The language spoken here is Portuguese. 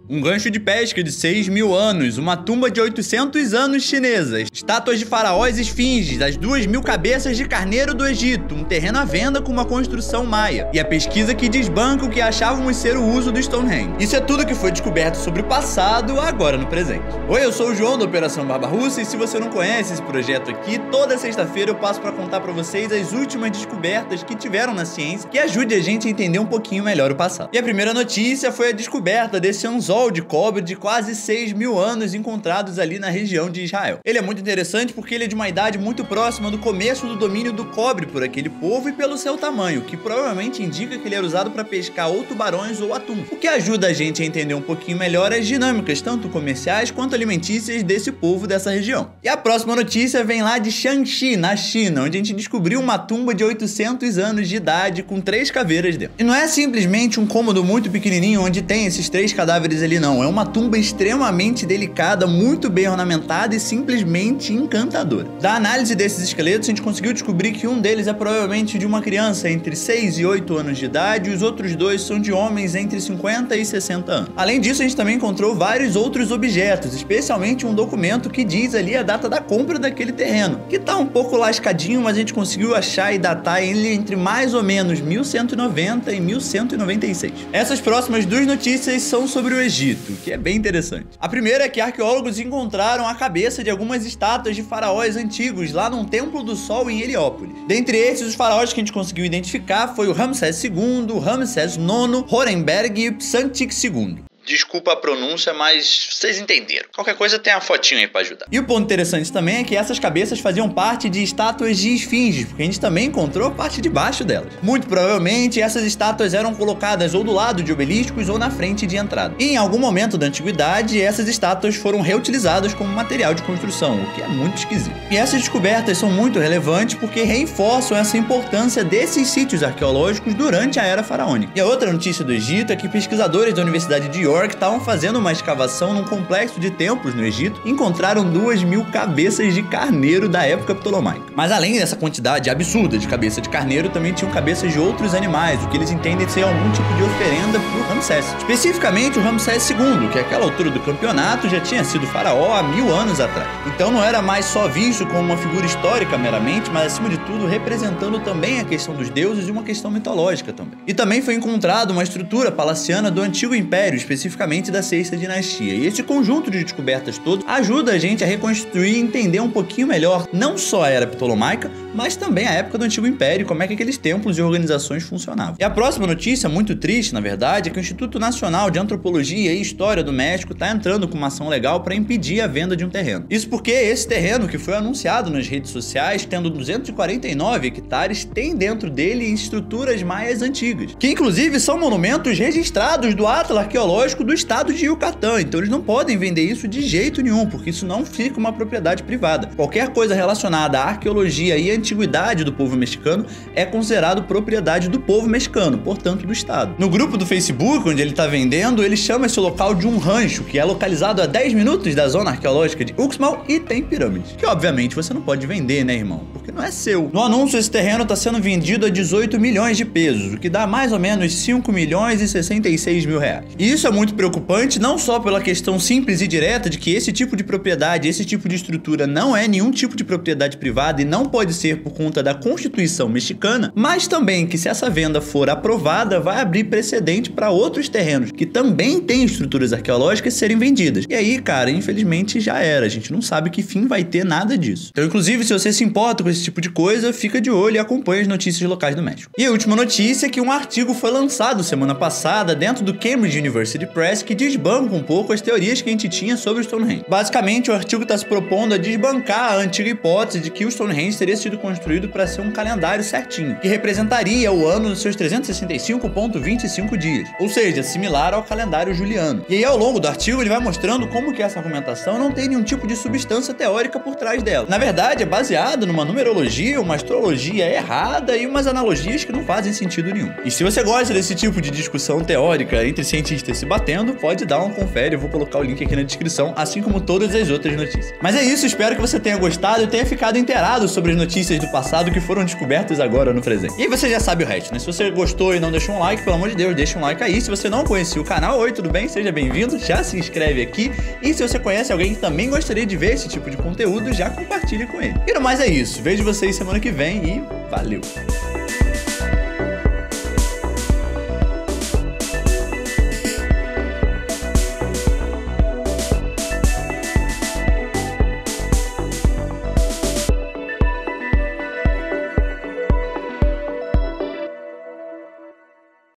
um gancho de pesca de 6.000 anos, uma tumba de 800 anos chinesas, estátuas de faraós e esfinges, as 2.000 cabeças de carneiro do Egito, um terreno à venda com uma construção maia, e a pesquisa que desbanca o que achávamos ser o uso do Stonehenge. Isso é tudo que foi descoberto sobre o passado, agora no presente. Oi, eu sou o João da Operação Barba Russa, e se você não conhece esse projeto aqui, toda sexta-feira eu passo para contar para vocês as últimas descobertas que tiveram na ciência que ajude a gente a entender um pouquinho melhor o passado. E a primeira notícia foi a descoberta desse anzol de cobre de quase 6.000 anos encontrados ali na região de Israel. Ele é muito interessante porque ele é de uma idade muito próxima do começo do domínio do cobre por aquele povo e pelo seu tamanho, que provavelmente indica que ele era usado para pescar ou tubarões ou atum, o que ajuda a gente a entender um pouquinho melhor as dinâmicas, tanto comerciais quanto alimentícias desse povo dessa região. E a próxima notícia vem lá de Shanxi, na China, onde a gente descobriu uma tumba de 800 anos de idade com 3 caveiras dentro. E não é simplesmente um cômodo muito pequenininho onde tem esses 3 cadáveres ali, não. É uma tumba extremamente delicada, muito bem ornamentada e simplesmente encantadora. Da análise desses esqueletos, a gente conseguiu descobrir que um deles é provavelmente de uma criança entre 6 e 8 anos de idade e os outros 2 são de homens entre 50 e 60 anos. Além disso, a gente também encontrou vários outros objetos, especialmente um documento que diz ali a data da compra daquele terreno, que tá um pouco lascadinho, mas a gente conseguiu achar e datar ele entre mais ou menos 1190 e 1196. Essas próximas 2 notícias são sobre o Egito, que é bem interessante. A primeira é que arqueólogos encontraram a cabeça de algumas estátuas de faraós antigos lá num Templo do Sol em Heliópolis. Dentre esses, os faraós que a gente conseguiu identificar foi o Ramsés II, Ramsés IX, Horemberg e Psantik II. Desculpa a pronúncia, mas vocês entenderam. Qualquer coisa tem a fotinho aí pra ajudar. E o ponto interessante também é que essas cabeças faziam parte de estátuas de esfinges, porque a gente também encontrou a parte de baixo delas. Muito provavelmente essas estátuas eram colocadas ou do lado de obeliscos ou na frente de entrada. E em algum momento da antiguidade, essas estátuas foram reutilizadas como material de construção, o que é muito esquisito. E essas descobertas são muito relevantes porque reforçam essa importância desses sítios arqueológicos durante a Era Faraônica. E a outra notícia do Egito é que pesquisadores da Universidade de York que estavam fazendo uma escavação num complexo de templos no Egito e encontraram 2.000 cabeças de carneiro da época ptolomaica. Mas além dessa quantidade absurda de cabeça de carneiro, também tinham cabeças de outros animais, o que eles entendem ser algum tipo de oferenda para o Ramsés. Especificamente o Ramsés II, que àquela altura do campeonato já tinha sido faraó há 1000 anos atrás. Então não era mais só visto como uma figura histórica meramente, mas acima de tudo representando também a questão dos deuses e uma questão mitológica também. E também foi encontrado uma estrutura palaciana do Antigo Império, especificamente da Sexta Dinastia. E esse conjunto de descobertas todos ajuda a gente a reconstruir e entender um pouquinho melhor não só a Era Ptolomaica, mas também a época do Antigo Império e como é que aqueles templos e organizações funcionavam. E a próxima notícia, muito triste na verdade, é que o Instituto Nacional de Antropologia e História do México está entrando com uma ação legal para impedir a venda de um terreno. Isso porque esse terreno, que foi anunciado nas redes sociais, tendo 249 hectares, tem dentro dele estruturas maias antigas, que inclusive são monumentos registrados do Atlas Arqueológico do estado de Yucatán, então eles não podem vender isso de jeito nenhum, porque isso não fica uma propriedade privada. Qualquer coisa relacionada à arqueologia e antiguidade do povo mexicano é considerado propriedade do povo mexicano, portanto do estado. No grupo do Facebook, onde ele está vendendo, ele chama esse local de um rancho, que é localizado a 10 minutos da zona arqueológica de Uxmal e tem pirâmides, que obviamente você não pode vender, né, irmão? Porque não é seu. No anúncio, esse terreno está sendo vendido a 18 milhões de pesos, o que dá mais ou menos 5 milhões e 66 mil reais. E isso é muito preocupante, não só pela questão simples e direta de que esse tipo de propriedade, esse tipo de estrutura não é nenhum tipo de propriedade privada e não pode ser por conta da Constituição mexicana, mas também que se essa venda for aprovada, vai abrir precedente para outros terrenos que também têm estruturas arqueológicas serem vendidas. E aí, cara, infelizmente já era, a gente não sabe que fim vai ter nada disso. Então, inclusive, se você se importa com esse tipo de coisa, fica de olho e acompanhe as notícias locais do México. E a última notícia é que um artigo foi lançado semana passada dentro do Cambridge University Press que desbanca um pouco as teorias que a gente tinha sobre o Stonehenge. Basicamente, o artigo está se propondo a desbancar a antiga hipótese de que o Stonehenge teria sido construído para ser um calendário certinho, que representaria o ano dos seus 365,25 dias, ou seja, similar ao calendário juliano. E aí, ao longo do artigo, ele vai mostrando como que essa argumentação não tem nenhum tipo de substância teórica por trás dela. Na verdade, é baseado numa numerologia numerologia, uma astrologia errada e umas analogias que não fazem sentido nenhum. E se você gosta desse tipo de discussão teórica entre cientistas se batendo, pode dar um confere, eu vou colocar o link aqui na descrição, assim como todas as outras notícias. Mas é isso, espero que você tenha gostado e tenha ficado inteirado sobre as notícias do passado que foram descobertas agora no presente. E aí você já sabe o resto, né? Se você gostou e não deixou um like, pelo amor de Deus, deixa um like aí. Se você não conhecia o canal, oi, tudo bem? Seja bem-vindo, já se inscreve aqui. E se você conhece alguém que também gostaria de ver esse tipo de conteúdo, já compartilha com ele. E no mais é isso, vejo vocês semana que vem e valeu!